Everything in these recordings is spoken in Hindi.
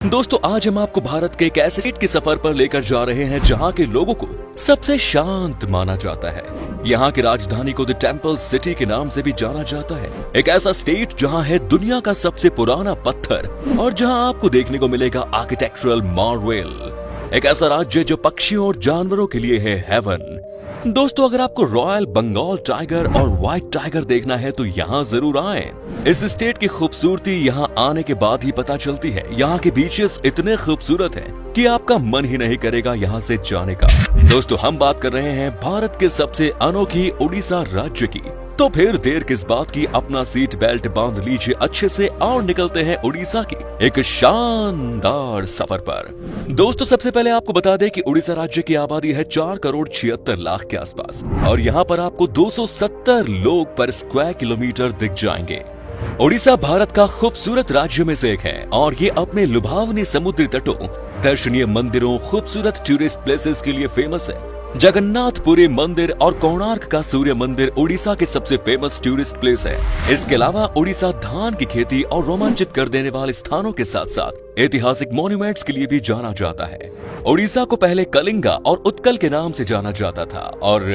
दोस्तों आज हम आपको भारत के एक ऐसे स्टेट के सफर पर लेकर जा रहे हैं जहां के लोगों को सबसे शांत माना जाता है। यहाँ की राजधानी को द टेम्पल सिटी के नाम से भी जाना जाता है। एक ऐसा स्टेट जहां है दुनिया का सबसे पुराना पत्थर और जहां आपको देखने को मिलेगा आर्किटेक्चरल मार्वेल। एक ऐसा राज्य जो पक्षियों और जानवरों के लिए है हेवन। दोस्तों अगर आपको रॉयल बंगाल टाइगर और व्हाइट टाइगर देखना है तो यहाँ जरूर आएं। इस स्टेट की खूबसूरती यहाँ आने के बाद ही पता चलती है। यहाँ के बीचेस इतने खूबसूरत हैं कि आपका मन ही नहीं करेगा यहाँ से जाने का। दोस्तों हम बात कर रहे हैं भारत के सबसे अनोखी उड़ीसा राज्य की। तो फिर देर किस बात की, अपना सीट बेल्ट बांध लीजिए अच्छे से और निकलते हैं उड़ीसा की एक शानदार सफर पर। दोस्तों सबसे पहले आपको बता दें कि उड़ीसा राज्य की आबादी है 4,76,00,000 के आसपास और यहाँ पर आपको 270 लोग पर स्क्वायर किलोमीटर दिख जाएंगे। उड़ीसा भारत का खूबसूरत राज्य में से एक है और ये अपने लुभावने समुद्री तटों, दर्शनीय मंदिरों, खूबसूरत टूरिस्ट प्लेसेस के लिए फेमस है। जगन्नाथपुरी मंदिर और कोणार्क का सूर्य मंदिर उड़ीसा के सबसे फेमस टूरिस्ट प्लेस है। इसके अलावा उड़ीसा धान की खेती और रोमांचित कर देने वाले स्थानों के साथ साथ ऐतिहासिक मॉन्यूमेंट्स के लिए भी जाना जाता है। उड़ीसा को पहले कलिंगा और उत्कल के नाम से जाना जाता था और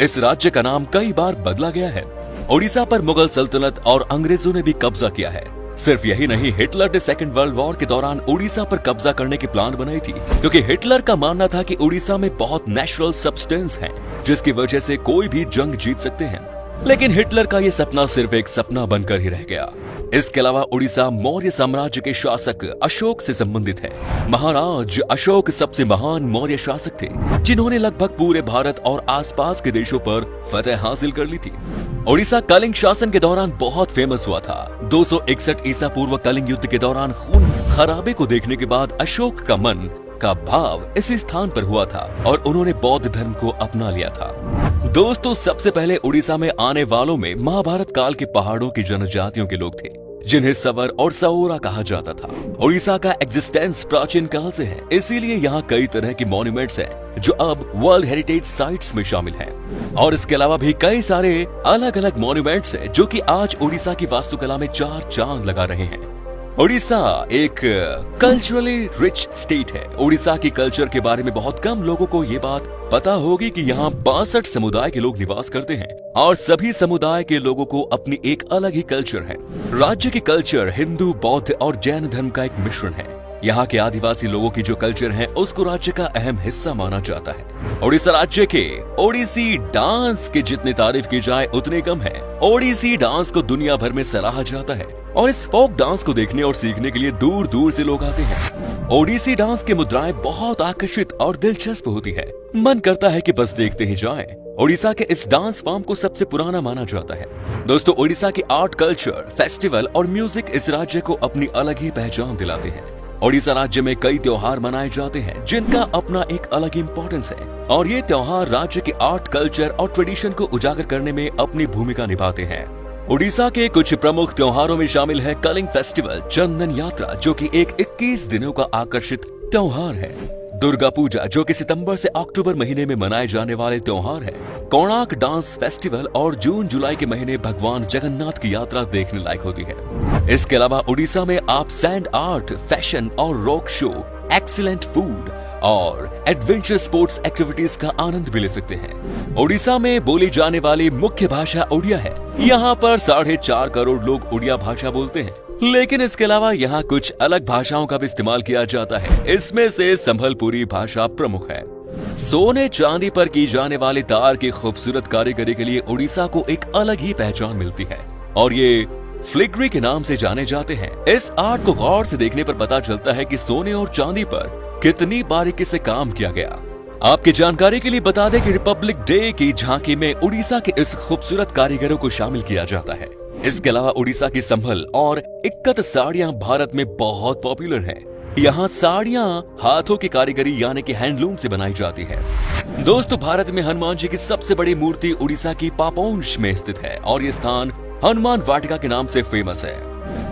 इस राज्य का नाम कई बार बदला गया है। उड़ीसा पर मुगल सल्तनत और अंग्रेजों ने भी कब्जा किया है। सिर्फ यही नहीं, हिटलर ने सेकेंड वर्ल्ड वॉर के दौरान उड़ीसा पर कब्जा करने की प्लान बनाई थी क्योंकि हिटलर का मानना था कि उड़ीसा में बहुत नेचुरल सब्सटेंस है जिसकी वजह से कोई भी जंग जीत सकते हैं। लेकिन हिटलर का ये सपना सिर्फ एक सपना बनकर ही रह गया। इसके अलावा उड़ीसा मौर्य साम्राज्य के शासक अशोक से संबंधित है। महाराज अशोक सबसे महान मौर्य शासक थे जिन्होंने लगभग पूरे भारत और आसपास के देशों पर फतह हासिल कर ली थी। उड़ीसा कलिंग शासन के दौरान बहुत फेमस हुआ था। 261 ईसा पूर्व कलिंग युद्ध के दौरान खून खराबे को देखने के बाद अशोक का मन का भाव इसी स्थान पर हुआ था और उन्होंने बौद्ध धर्म को अपना लिया था। दोस्तों सबसे पहले उड़ीसा में आने वालों में महाभारत काल के पहाड़ों की जनजातियों के लोग थे जिन्हें सवर और सओरा कहा जाता था। उड़ीसा का एग्जिस्टेंस प्राचीन काल से है, इसीलिए यहाँ कई तरह के मॉन्यूमेंट्स हैं जो अब वर्ल्ड हेरिटेज साइट्स में शामिल हैं। और इसके अलावा भी कई सारे अलग अलग मॉन्यूमेंट्स हैं जो कि आज उड़ीसा की वास्तुकला में चार चांद लगा रहे हैं। उड़ीसा एक कल्चरली रिच स्टेट है। उड़ीसा की कल्चर के बारे में बहुत कम लोगों को ये बात पता होगी कि यहाँ 62 समुदाय के लोग निवास करते हैं और सभी समुदाय के लोगों को अपनी एक अलग ही कल्चर है। राज्य की कल्चर हिंदू, बौद्ध और जैन धर्म का एक मिश्रण है। यहाँ के आदिवासी लोगों की जो कल्चर है उसको राज्य का अहम हिस्सा माना जाता है। उड़ीसा राज्य के ओडिसी डांस की जितनी तारीफ की जाए उतनी कम है। ओडिसी डांस को दुनिया भर में सराहा जाता है और इस फोक डांस को देखने और सीखने के लिए दूर दूर से लोग आते हैं। ओडिसी डांस की मुद्राएं बहुत आकर्षित और दिलचस्प होती है, मन करता है कि बस देखते ही जाएं। उड़ीसा के इस डांस फॉर्म को सबसे पुराना माना जाता है। दोस्तों उड़ीसा की आर्ट, कल्चर, फेस्टिवल और म्यूजिक इस राज्य को अपनी अलग ही पहचान दिलाते हैं। उड़ीसा राज्य में कई त्योहार मनाए जाते हैं जिनका अपना एक अलग इम्पोर्टेंस है और ये त्योहार राज्य के आर्ट, कल्चर और ट्रेडिशन को उजागर करने में अपनी भूमिका निभाते हैं। उड़ीसा के कुछ प्रमुख त्योहारों में शामिल है कलिंग फेस्टिवल, चंदन यात्रा जो कि एक 21 दिनों का आकर्षित त्योहार है, दुर्गा पूजा जो कि सितंबर से अक्टूबर महीने में मनाए जाने वाले त्योहार है, कोणार्क डांस फेस्टिवल और जून जुलाई के महीने भगवान जगन्नाथ की यात्रा देखने लायक होती है। इसके अलावा उड़ीसा में आप सैंड आर्ट, फैशन और रॉक शो, एक्सीलेंट फूड और एडवेंचर स्पोर्ट्स एक्टिविटीज का आनंद भी ले सकते हैं। उड़ीसा में बोली जाने वाली मुख्य भाषा उड़िया है। यहाँ पर 4.5 करोड़ लोग उड़िया भाषा बोलते हैं, लेकिन इसके अलावा यहाँ कुछ अलग भाषाओं का भी इस्तेमाल किया जाता है। इसमें से संभलपुरी भाषा प्रमुख है। सोने चांदी पर की जाने वाले तार की खूबसूरत कारीगरी के लिए उड़ीसा को एक अलग ही पहचान मिलती है और ये फ्लिग्री के नाम से जाने जाते हैं। इस आर्ट को गौर से देखने पर पता चलता है कि सोने और चांदी पर कितनी बारीकी से काम किया गया। आपकी जानकारी के लिए बता दें कि रिपब्लिक डे की झांकी में उड़ीसा के इस खूबसूरत कारीगरों को शामिल किया जाता है। इसके अलावा उड़ीसा की संभल और इक्कत साड़ियां भारत में बहुत पॉपुलर हैं। यहाँ साड़ियां हाथों की कारीगरी यानी कि हैंडलूम से बनाई जाती है। दोस्तों भारत में हनुमान जी की सबसे बड़ी मूर्ति उड़ीसा की पापोंश में स्थित है और ये स्थान हनुमान वाटिका के नाम से फेमस है।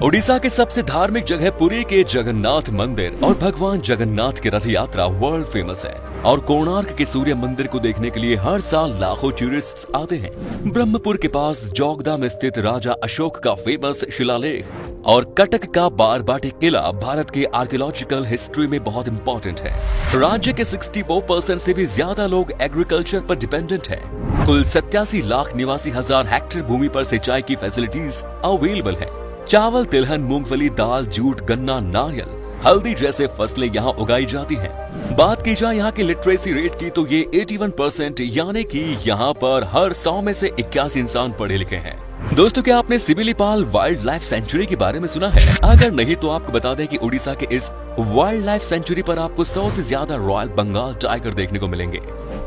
उड़ीसा के सबसे धार्मिक जगह पुरी के जगन्नाथ मंदिर और भगवान जगन्नाथ की रथ यात्रा वर्ल्ड फेमस है और कोणार्क के सूर्य मंदिर को देखने के लिए हर साल लाखों टूरिस्ट आते हैं। ब्रह्मपुर के पास जोगदा में स्थित राजा अशोक का फेमस शिलालेख और कटक का बारबाटी किला भारत के आर्कियोलॉजिकल हिस्ट्री में बहुत इंपॉर्टेंट है। राज्य के 64% से भी ज्यादा लोग एग्रीकल्चर पर डिपेंडेंट हैं। कुल 87 लाख 89,000 हेक्टेयर भूमि पर सिंचाई की फैसिलिटीज अवेलेबल है। चावल, तिलहन, मूंगफली, दाल, जूट, गन्ना, नारियल, हल्दी जैसे फसलें यहाँ उगाई जाती हैं। बात की जाए यहाँ के लिटरेसी रेट की तो ये 81%, यानी कि यहाँ पर हर 100 में से 81 इंसान पढ़े लिखे हैं। दोस्तों, क्या आपने सिमिलीपाल वाइल्ड लाइफ सेंचुरी के बारे में सुना है? अगर नहीं तो आपको बता दें कि उड़ीसा के इस वाइल्ड लाइफ सेंचुरी पर आपको 100 से ज्यादा रॉयल बंगाल टाइगर देखने को मिलेंगे।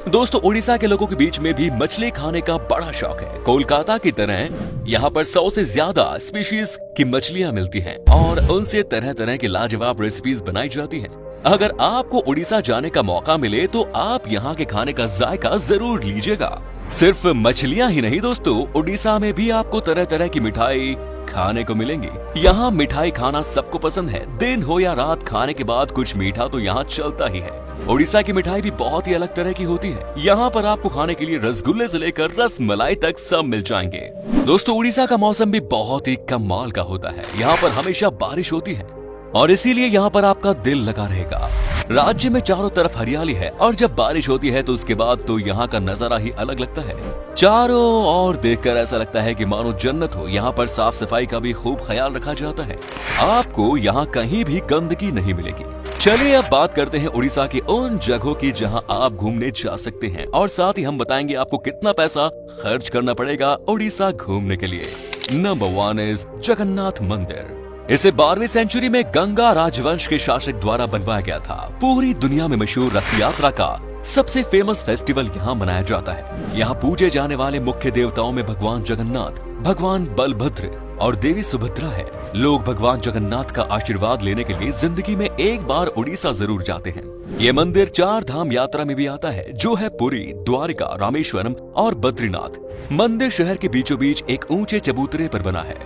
दोस्तों, उड़ीसा के लोगों के बीच में भी मछली खाने का बड़ा शौक है। कोलकाता की तरह यहाँ पर 100 से ज्यादा स्पीशीज की मछलियाँ मिलती हैं और उनसे तरह तरह की लाजवाब रेसिपीज बनाई जाती हैं। अगर आपको उड़ीसा जाने का मौका मिले तो आप यहाँ के खाने का जायका जरूर लीजिएगा। सिर्फ मछलियाँ ही नहीं दोस्तों, उड़ीसा में भी आपको तरह तरह की मिठाई खाने को मिलेंगी। यहाँ मिठाई खाना सबको पसंद है। दिन हो या रात, खाने के बाद कुछ मीठा तो यहाँ चलता ही है। उड़ीसा की मिठाई भी बहुत ही अलग तरह की होती है। यहाँ पर आपको खाने के लिए रसगुल्ले से लेकर रस मलाई तक सब मिल जाएंगे। दोस्तों, उड़ीसा का मौसम भी बहुत ही कमाल का होता है। यहाँ पर हमेशा बारिश होती है और इसीलिए यहाँ पर आपका दिल लगा रहेगा। राज्य में चारों तरफ हरियाली है और जब बारिश होती है तो उसके बाद तो यहाँ का नजारा ही अलग लगता है। चारों ओर देखकर ऐसा लगता है कि मानो जन्नत हो। यहाँ पर साफ सफाई का भी खूब ख्याल रखा जाता है। आपको यहाँ कहीं भी गंदगी नहीं मिलेगी। चलिए अब बात करते हैं उड़ीसा की उन जगहों की जहां आप घूमने जा सकते हैं और साथ ही हम बताएंगे आपको कितना पैसा खर्च करना पड़ेगा उड़ीसा घूमने के लिए। नंबर 1 इज जगन्नाथ मंदिर। इसे 12वीं सेंचुरी में गंगा राजवंश के शासक द्वारा बनवाया गया था। पूरी दुनिया में मशहूर रथ यात्रा का सबसे फेमस फेस्टिवल यहाँ मनाया जाता है। यहाँ पूजे जाने वाले मुख्य देवताओं में भगवान जगन्नाथ, भगवान बलभद्र और देवी सुभद्रा है। लोग भगवान जगन्नाथ का आशीर्वाद लेने के लिए जिंदगी में एक बार उड़ीसा जरूर जाते हैं। ये मंदिर 4 धाम यात्रा में भी आता है, जो है पुरी, द्वारिका, रामेश्वरम और बद्रीनाथ। मंदिर शहर के बीचों बीच एक ऊंचे चबूतरे पर बना है।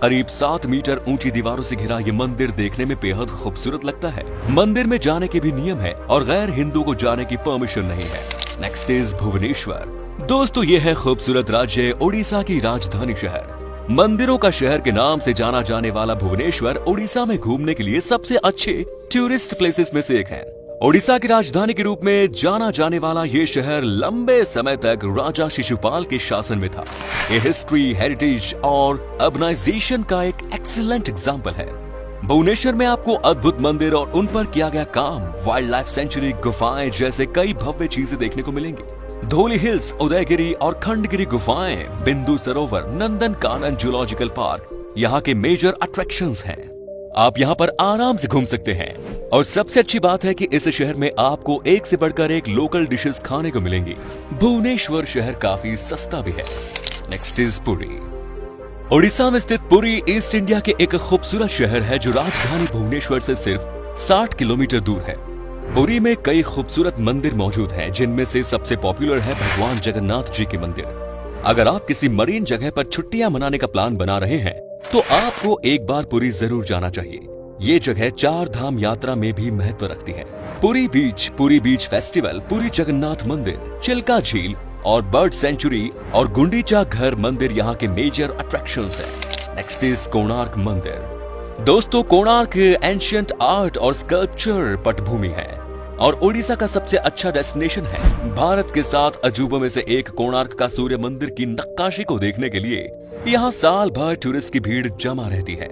करीब 7 मीटर ऊंची दीवारों से घिरा ये मंदिर देखने में बेहद खूबसूरत लगता है। मंदिर में जाने के भी नियम है और गैर हिंदू को जाने की परमिशन नहीं है। Next is Bhubaneswar. दोस्तों, ये है खूबसूरत राज्य उड़ीसा की राजधानी शहर। मंदिरों का शहर के नाम से जाना जाने वाला भुवनेश्वर उड़ीसा में घूमने के लिए सबसे अच्छे टूरिस्ट प्लेसेस में से एक है। उड़ीसा की राजधानी के रूप में जाना जाने वाला ये शहर लंबे समय तक राजा शिशुपाल के शासन में था। ये हिस्ट्री, हेरिटेज और अर्बनाइजेशन का एक एक्सीलेंट एग्जाम्पल है। भुवनेश्वर में आपको अद्भुत मंदिर और उन पर किया गया काम, वाइल्ड लाइफ सेंचुरी, गुफाएं जैसे कई भव्य चीजें देखने को मिलेंगी। धौली हिल्स, उदयगिरी और खंडगिरी गुफाएं, बिंदु सरोवर, नंदन कानन जूलॉजिकल पार्क यहाँ के मेजर अट्रैक्शंस हैं। आप यहाँ पर आराम से घूम सकते हैं और सबसे अच्छी बात है कि इस शहर में आपको एक से बढ़कर एक लोकल डिशेस खाने को मिलेंगी। भुवनेश्वर शहर काफी सस्ता भी है। Next is Puri. उड़ीसा में स्थित पुरी ईस्ट इंडिया के एक खूबसूरत शहर है जो राजधानी भुवनेश्वर से सिर्फ 60 किलोमीटर दूर है। पुरी में कई खूबसूरत मंदिर मौजूद हैं, जिनमें से सबसे पॉपुलर है भगवान जगन्नाथ जी के मंदिर। अगर आप किसी मरीन जगह पर छुट्टियां मनाने का प्लान बना रहे हैं तो आपको एक बार पुरी जरूर जाना चाहिए। ये जगह 4 धाम यात्रा में भी महत्व रखती है। पुरी बीच फेस्टिवल, पुरी जगन्नाथ मंदिर, चिल्का झील और बर्ड सेंचुरी और गुंडीचा घर मंदिर यहाँ के मेजर अट्रैक्शंस हैं। नेक्स्ट इज कोणार्क मंदिर। दोस्तों, कोणार्क एंशियंट आर्ट और स्कल्पचर पटभूमि है और उड़ीसा का सबसे अच्छा डेस्टिनेशन है। भारत के 7 अजूबों में से एक कोणार्क का सूर्य मंदिर की नक्काशी को देखने के लिए यहाँ साल भर टूरिस्ट की भीड़ जमा रहती है।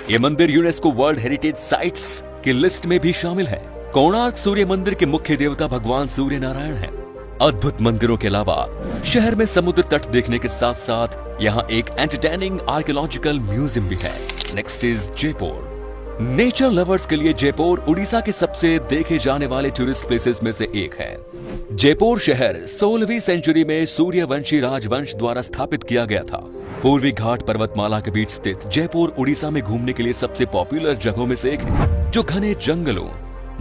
ये मंदिर यूनेस्को वर्ल्ड हेरिटेज साइट्स की लिस्ट में भी शामिल है। कोणार्क सूर्य मंदिर के मुख्य देवता भगवान सूर्य नारायण है। अद्भुत मंदिरों के अलावा शहर में समुद्र तट देखने के साथ साथ यहाँ एक एंटरटेनिंग आर्कियोलॉजिकल म्यूजियम भी है। Next is Jaipur. Nature lovers के लिए जयपुर उड़ीसा के सबसे देखे जाने वाले टूरिस्ट प्लेसेस में से एक है। जयपुर शहर 16वीं सेंचुरी में सूर्यवंशी राजवंश द्वारा स्थापित किया गया था। पूर्वी घाट पर्वतमाला के बीच स्थित जयपुर उड़ीसा में घूमने के लिए सबसे पॉपुलर जगहों में से एक है, जो घने जंगलों,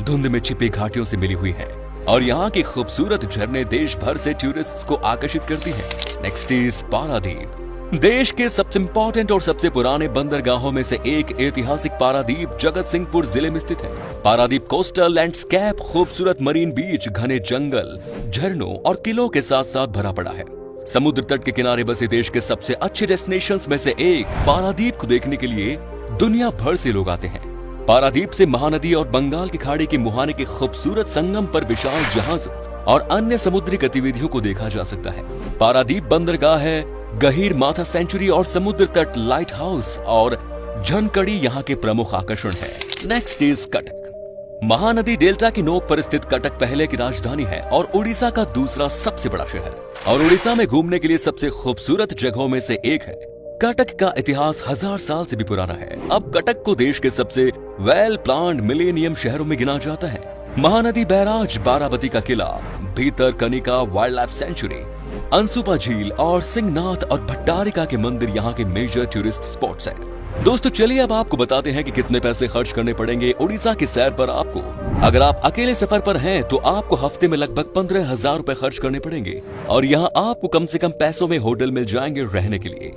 धुंध में छिपी घाटियों से मिली हुई है और यहाँ की खूबसूरत झरने देश भर से टूरिस्ट को आकर्षित करती है। Next is Paradip. देश के सबसे इंपॉर्टेंट और सबसे पुराने बंदरगाहों में से एक ऐतिहासिक पारादीप जगत सिंहपुर जिले में स्थित है। पारादीप कोस्टल लैंडस्केप, खूबसूरत मरीन बीच, घने जंगल, झरनों और किलों के साथ साथ भरा पड़ा है। समुद्र तट के किनारे बसे देश के सबसे अच्छे डेस्टिनेशंस में से एक पारादीप को देखने के लिए दुनिया भर से लोग आते हैं। पारादीप से महानदी और बंगाल की खाड़ी के मुहाने के खूबसूरत संगम पर विशाल जहाजों और अन्य समुद्री गतिविधियों को देखा जा सकता है। पारादीप बंदरगाह है, गहीर माथा सेंचुरी और समुद्र तट लाइट हाउस और झनकड़ी यहाँ के प्रमुख आकर्षण है। Next is Cuttack. Mahanadi delta की नोक पर स्थित कटक पहले की राजधानी है और उड़ीसा का दूसरा सबसे बड़ा शहर, और उड़ीसा में घूमने के लिए सबसे खूबसूरत जगहों में से एक है। कटक का इतिहास 1000 साल से भी पुराना है। अब कटक को देश के सबसे वेल प्लान्ड मिलेनियम शहरों में गिना जाता है। महानदी बैराज, बाराबती का किला, भीतर Kanika wild life sanctuary, Ansupa झील और सिंहनाथ और भट्टारिका के मंदिर यहाँ के मेजर टूरिस्ट स्पॉट्स हैं। दोस्तों चलिए अब आपको बताते हैं कि कितने पैसे खर्च करने पड़ेंगे उड़ीसा की सैर पर आपको। अगर आप अकेले सफर पर हैं तो आपको हफ्ते में लगभग 15,000 रुपए खर्च करने पड़ेंगे और यहाँ आपको कम से कम पैसों में होटल मिल जाएंगे रहने के लिए।